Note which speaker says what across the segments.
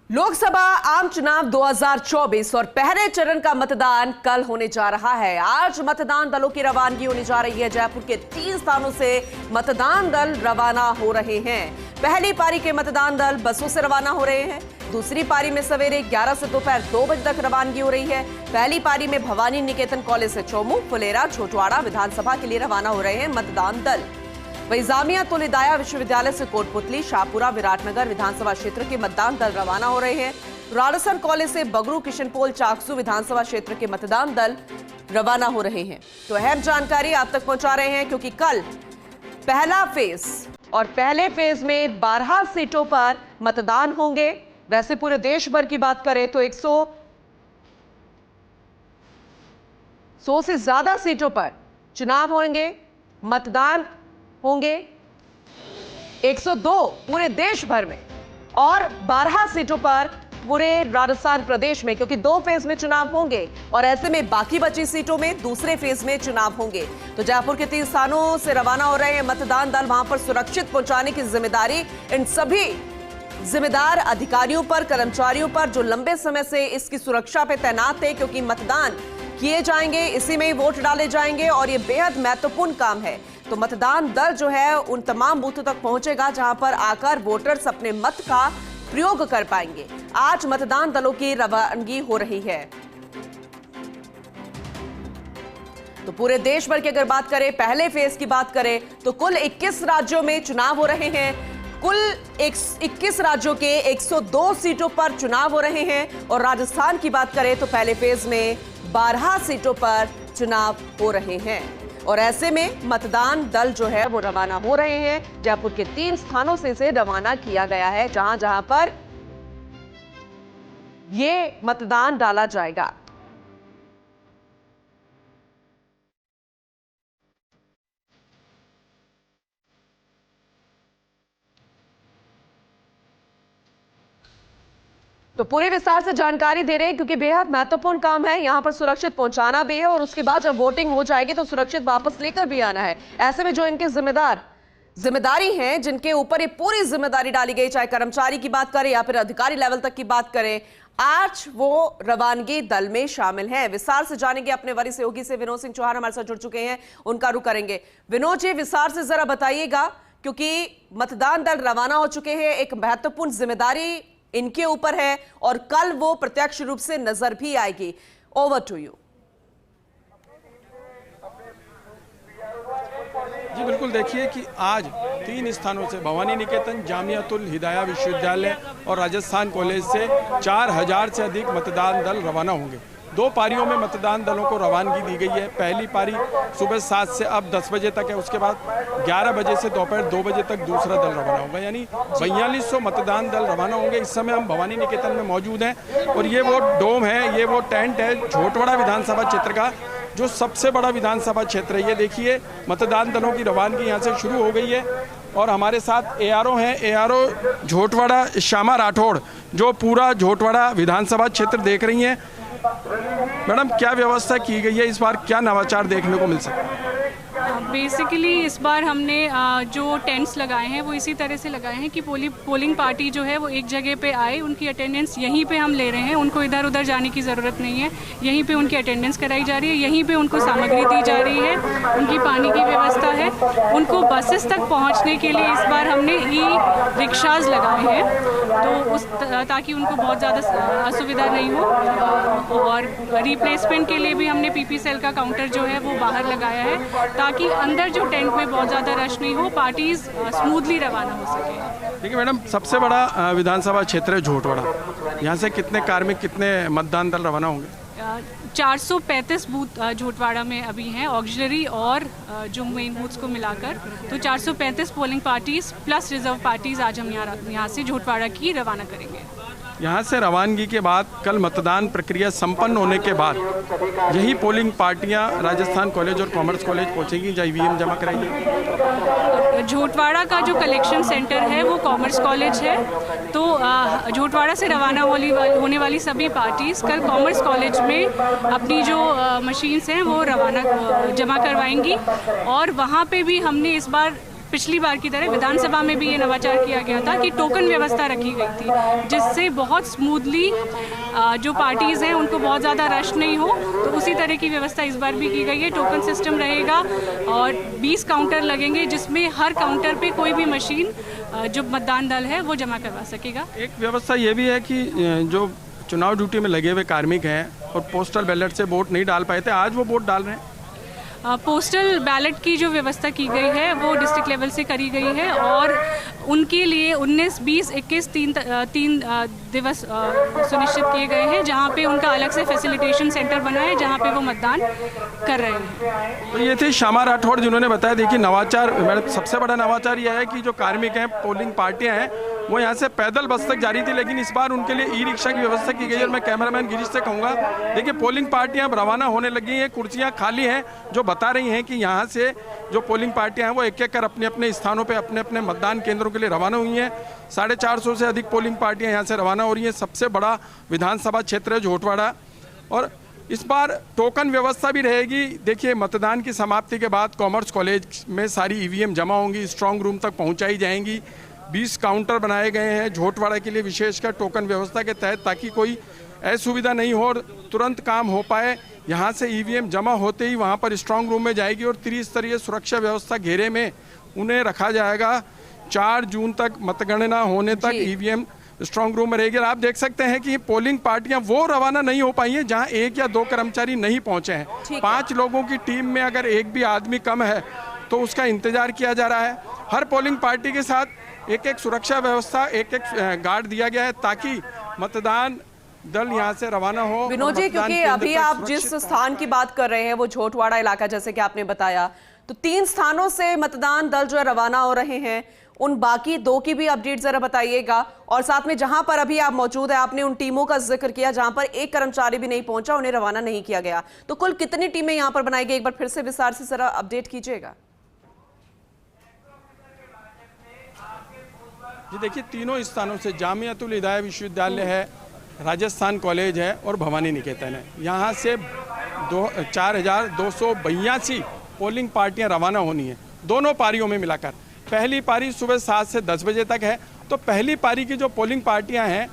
Speaker 1: लोकसभा आम चुनाव 2024 और पहले चरण का मतदान कल होने जा रहा है। आज मतदान दलों की रवानगी होने जा रही है। जयपुर के 3 स्थानों से मतदान दल रवाना हो रहे हैं। पहली पारी के मतदान दल बसों से रवाना हो रहे हैं। दूसरी पारी में सवेरे 11 से दोपहर 2 बजे तक रवानगी हो रही है। पहली पारी में भवानी निकेतन कॉलेज से चौमू, फुलेरा, छोटवाड़ा विधानसभा के लिए रवाना हो रहे हैं मतदान दल। वही जामिया तुल हिदाया विश्वविद्यालय से कोटपुतली, शाहपुरा, विराटनगर विधानसभा क्षेत्र के मतदान दल रवाना हो रहे हैं। राजस्थान कॉलेज से बगरू, किशनपोल, चाकसू विधानसभा क्षेत्र के मतदान दल रवाना हो रहे हैं। तो अहम जानकारी आप तक पहुंचा रहे हैं क्योंकि कल पहला फेज और पहले फेज में 12 सीटों पर मतदान होंगे। वैसे पूरे देश भर की बात करें तो 100 से ज्यादा सीटों पर चुनाव होंगे, मतदान होंगे 102 पूरे देश भर में और 12 सीटों पर पूरे राजस्थान प्रदेश में, क्योंकि 2 फेज में चुनाव होंगे और ऐसे में बाकी बची सीटों में दूसरे फेज में चुनाव होंगे। तो जयपुर के 3 स्थानों से रवाना हो रहे हैं मतदान दल। वहां पर सुरक्षित पहुंचाने की जिम्मेदारी इन सभी जिम्मेदार अधिकारियों पर, कर्मचारियों पर जो लंबे समय से इसकी सुरक्षा पे तैनात थे, क्योंकि मतदान किए जाएंगे, इसी में ही वोट डाले जाएंगे और ये बेहद महत्वपूर्ण काम है। तो मतदान दल जो है उन तमाम बूथों तक पहुंचेगा जहां पर आकर वोटर्स अपने मत का प्रयोग कर पाएंगे। आज मतदान दलों की रवानगी हो रही है। तो पूरे देश भर की अगर बात करें, पहले फेज की बात करें तो कुल 21 राज्यों में चुनाव हो रहे हैं। कुल 21 राज्यों के 102 सीटों पर चुनाव हो रहे हैं और राजस्थान की बात करें तो पहले फेज में 12 सीटों पर चुनाव हो रहे हैं और ऐसे में मतदान दल जो है वो रवाना हो रहे हैं। जयपुर के 3 स्थानों से इसे रवाना किया गया है जहां जहां पर ये मतदान डाला जाएगा। तो पूरे विस्तार से जानकारी दे रहे हैं क्योंकि बेहद महत्वपूर्ण काम है। यहां पर सुरक्षित पहुंचाना भी है और उसके बाद जब वोटिंग हो जाएगी तो सुरक्षित वापस लेकर भी आना है। ऐसे में जो इनके जिम्मेदारी है, जिनके ऊपर ये पूरी जिम्मेदारी डाली गई, चाहे कर्मचारी की बात करें या फिर अधिकारी लेवल तक की बात करें, आज वो रवानगी दल में शामिल हैं। विस्तार से जानेंगे अपने वरिष्ठ सहयोगी से। विनोद सिंह चौहान हमारे साथ जुड़ चुके हैं, उनका रुख करेंगे। विनोद जी, विस्तार से जरा बताइएगा क्योंकि मतदान दल रवाना हो चुके हैं, एक महत्वपूर्ण जिम्मेदारी इनके ऊपर है और कल वो प्रत्यक्ष रूप से नजर भी आएगी। Over to you.
Speaker 2: जी बिल्कुल, देखिए कि आज 3 स्थानों से भवानी निकेतन, जामिया तुल हिदाया विश्वविद्यालय और राजस्थान कॉलेज से 4000 से अधिक मतदान दल रवाना होंगे। 2 पारियों में मतदान दलों को रवानगी दी गई है। पहली पारी सुबह 7 से अब 10 बजे तक है, उसके बाद 11 बजे से दोपहर 2 बजे तक दूसरा दल रवाना होगा, यानी 4200 मतदान दल रवाना होंगे। इस समय हम भवानी निकेतन में मौजूद हैं और ये वो डोम है, ये वो टेंट है छोटवाड़ा विधानसभा क्षेत्र का, जो सबसे बड़ा विधानसभा क्षेत्र है। ये देखिए मतदान दलों की रवानगी यहाँ से शुरू हो गई है और हमारे साथ ARO हैं, ARO झोटवाड़ा श्यामा राठौड़, जो पूरा झोटवाड़ा विधानसभा क्षेत्र देख रही हैं। मैडम, क्या व्यवस्था की गई है, इस बार क्या नवाचार देखने को मिल सकता है?
Speaker 3: बेसिकली इस बार हमने जो टेंट्स लगाए हैं वो इसी तरह से लगाए हैं कि पोलिंग पार्टी जो है वो एक जगह पे आए, उनकी अटेंडेंस यहीं पे हम ले रहे हैं, उनको इधर उधर जाने की ज़रूरत नहीं है। यहीं पे उनकी अटेंडेंस कराई जा रही है, यहीं पे उनको सामग्री दी जा रही है, उनकी पानी की व्यवस्था है। उनको बसेस तक पहुँचने के लिए इस बार हमने रिक्शाज लगाए हैं तो ताकि उनको बहुत ज़्यादा असुविधा नहीं हो। और रिप्लेसमेंट के लिए भी हमने PP सेल का काउंटर जो है वो बाहर लगाया है ताकि अंदर जो टेंट में बहुत ज़्यादा रश नहीं हो, पार्टीज स्मूथली रवाना हो सके।
Speaker 2: देखिए मैडम, सबसे बड़ा विधानसभा क्षेत्र है झोटवाड़ा, यहाँ से कितने कार्मिक, कितने मतदान दल रवाना होंगे?
Speaker 3: 435 बूथ झोटवाड़ा में अभी हैं, ऑक्सिलरी और जो मेन बूथ्स को मिलाकर, तो 435 polling parties plus reserve parties आज हम यहाँ से झोटवाड़ा की रवाना करेंगे।
Speaker 2: यहाँ से रवानगी के बाद कल मतदान प्रक्रिया संपन्न होने के बाद यही पोलिंग पार्टियाँ राजस्थान कॉलेज और कॉमर्स कॉलेज पहुँचेंगी जहाँ EVM जमा कराएंगी।
Speaker 3: झोटवाड़ा का जो कलेक्शन सेंटर है वो कॉमर्स कॉलेज है, तो झोटवाड़ा से रवाना होने वाली सभी पार्टीज कल कॉमर्स कॉलेज में अपनी जो मशीन्स हैं वो रवाना जमा करवाएंगी और वहाँ पे भी हमने इस बार पिछली बार की तरह विधानसभा में भी ये नवाचार किया गया था कि टोकन व्यवस्था रखी गई थी, जिससे बहुत स्मूथली जो पार्टीज़ हैं उनको बहुत ज़्यादा रश नहीं हो। तो उसी तरह की व्यवस्था इस बार भी की गई है। टोकन सिस्टम रहेगा और 20 काउंटर लगेंगे, जिसमें हर काउंटर पे कोई भी मशीन जो मतदान दल है वो जमा करवा सकेगा।
Speaker 2: एक व्यवस्था ये भी है कि जो चुनाव ड्यूटी में लगे हुए कार्मिक हैं और पोस्टल बैलेट से वोट नहीं डाल पाए थे, आज वो वोट डाल रहे हैं।
Speaker 3: पोस्टल बैलेट की जो व्यवस्था की गई है वो डिस्ट्रिक्ट लेवल से करी गई है और उनके लिए 19, 20, 21 तीन दिवस सुनिश्चित किए गए हैं, जहां पे उनका अलग से फैसिलिटेशन सेंटर बना है जहां पे वो मतदान कर रहे हैं।
Speaker 2: तो ये थे श्यामा राठौड़ जिन्होंने बताया। देखिए नवाचार, मैडम सबसे बड़ा नवाचार यह है कि जो कार्मिक हैं, पोलिंग पार्टियां हैं, वो यहाँ से पैदल बस तक जा रही थी, लेकिन इस बार उनके लिए ई रिक्शा की व्यवस्था की गई है। और मैं कैमरामैन गिरीश से कहूँगा, देखिए पोलिंग पार्टियां अब रवाना होने लगी हैं, कुर्सियां खाली हैं, जो बता रही हैं कि यहाँ से जो पोलिंग पार्टियां हैं वो एक एक कर अपने अपने स्थानों पे अपने अपने मतदान केंद्रों के लिए रवाना हुई हैं। 450 से अधिक पोलिंग पार्टियां यहाँ से रवाना हो रही हैं। सबसे बड़ा विधानसभा क्षेत्र है झोटवाड़ा, और इस बार टोकन व्यवस्था भी रहेगी। देखिए मतदान की समाप्ति के बाद कॉमर्स कॉलेज में सारी ईवीएम जमा होंगी, स्ट्रांग रूम तक पहुँचाई जाएंगी। 20 काउंटर बनाए गए हैं झोटवाड़ा के लिए विशेषकर टोकन व्यवस्था के तहत, ताकि कोई असुविधा नहीं हो और तुरंत काम हो पाए। यहाँ से ईवीएम जमा होते ही वहाँ पर स्ट्रांग रूम में जाएगी और त्रिस्तरीय सुरक्षा व्यवस्था घेरे में उन्हें रखा जाएगा। 4 जून तक मतगणना होने तक ईवीएम स्ट्रांग रूम में रहेगी। आप देख सकते हैं कि पोलिंग पार्टियां वो रवाना नहीं हो पाई हैं जहां 1 या 2 कर्मचारी नहीं पहुंचे हैं। 5 लोगों की टीम में अगर एक भी आदमी कम है तो उसका इंतजार किया जा रहा है। हर पोलिंग पार्टी के साथ एक एक सुरक्षा व्यवस्था, एक एक गार्ड दिया गया है ताकि मतदान दल यहाँ से रवाना हो।
Speaker 1: विनोद जी, क्योंकि अभी आप जिस स्थान की बात कर रहे हैं वो झोटवाड़ा इलाका, जैसे कि आपने बताया, तो 3 स्थानों से मतदान दल जो है रवाना हो रहे हैं। उन बाकी 2 की भी अपडेट जरा बताइएगा, और साथ में जहां पर अभी आप मौजूद है, आपने उन टीमों का जिक्र किया जहां पर एक कर्मचारी भी नहीं पहुंचा, उन्हें रवाना नहीं किया गया। तो कुल कितनी टीमें यहां पर बनाई गई, एक बार फिर से विस्तार से जरा अपडेट कीजिएगा।
Speaker 2: जी देखिए, तीनों स्थानों से जामियातुल हिदाया विश्वविद्यालय है, राजस्थान कॉलेज है और भवानी निकेतन है। यहाँ से 4282 पोलिंग पार्टियां रवाना होनी है, दोनों पारियों में मिलाकर। पहली पारी सुबह 7 से 10 बजे तक है। तो पहली पारी की जो पोलिंग पार्टियां हैं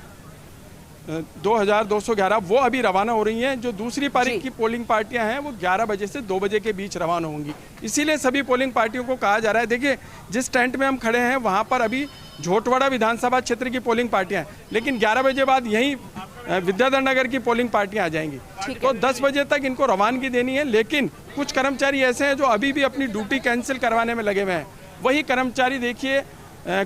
Speaker 2: 2211, वो अभी रवाना हो रही हैं। जो दूसरी पारी की पोलिंग पार्टियां हैं वो 11 बजे से 2 बजे के बीच रवाना होंगी। इसीलिए सभी पोलिंग पार्टियों को कहा जा रहा है, देखिए जिस टेंट में हम खड़े हैं वहाँ पर अभी झोटवाड़ा विधानसभा क्षेत्र की पोलिंग पार्टियां हैं, लेकिन 11 बजे बाद यहीं विद्याधर नगर की पोलिंग पार्टियां आ जाएंगी। तो 10 बजे तक इनको रवानगी देनी है। लेकिन कुछ कर्मचारी ऐसे हैं जो अभी भी अपनी ड्यूटी कैंसिल करवाने में लगे हुए हैं। वही कर्मचारी देखिए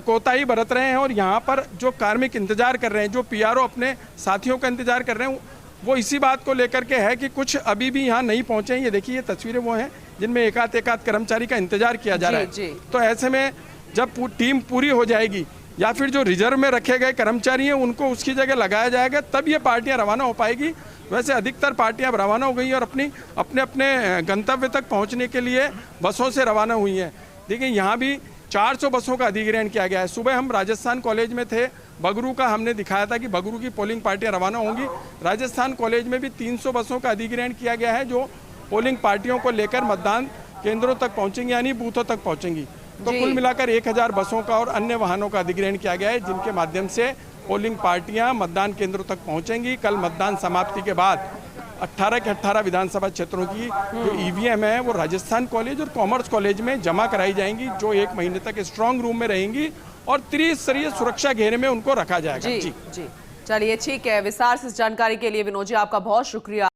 Speaker 2: कोताही बरत रहे हैं और यहाँ पर जो कार्मिक इंतजार कर रहे हैं, जो पीआरओ अपने साथियों का इंतजार कर रहे हैं, वो इसी बात को लेकर के है कि कुछ अभी भी यहाँ नहीं पहुँचे हैं। ये देखिए, ये तस्वीरें वो हैं जिनमें एक आध कर्मचारी का इंतजार किया जा रहा है। तो ऐसे में जब टीम पूरी हो जाएगी या फिर जो रिजर्व में रखे गए कर्मचारी हैं उनको उसकी जगह लगाया जाएगा, तब ये पार्टियां रवाना हो पाएगी। वैसे अधिकतर पार्टियां रवाना हो गई और अपने अपने गंतव्य तक पहुंचने के लिए बसों से रवाना हुई हैं। देखिए यहाँ भी 400 बसों का अधिग्रहण किया गया है। सुबह हम राजस्थान कॉलेज में थे, बगरू का हमने दिखाया था कि बगरू की पोलिंग पार्टियां रवाना होंगी। राजस्थान कॉलेज में भी 300 बसों का अधिग्रहण किया गया है जो पोलिंग पार्टियों को लेकर मतदान केंद्रों तक पहुँचेंगी, यानी बूथों तक पहुँचेंगी। तो कुल मिलाकर 1000 बसों का और अन्य वाहनों का अधिग्रहण किया गया है, जिनके माध्यम से पोलिंग पार्टियां मतदान केंद्रों तक पहुंचेंगी। कल मतदान समाप्ति के बाद 18 के 18 विधानसभा क्षेत्रों की जो ईवीएम है वो राजस्थान कॉलेज और कॉमर्स कॉलेज में जमा कराई जाएंगी, जो 1 महीने तक स्ट्रांग रूम में रहेंगी और त्रिस्तरीय सुरक्षा घेरे में उनको रखा जाएगा।
Speaker 1: जी, चलिए ठीक है। विस्तार से इस जानकारी के लिए विनोद जी आपका बहुत शुक्रिया।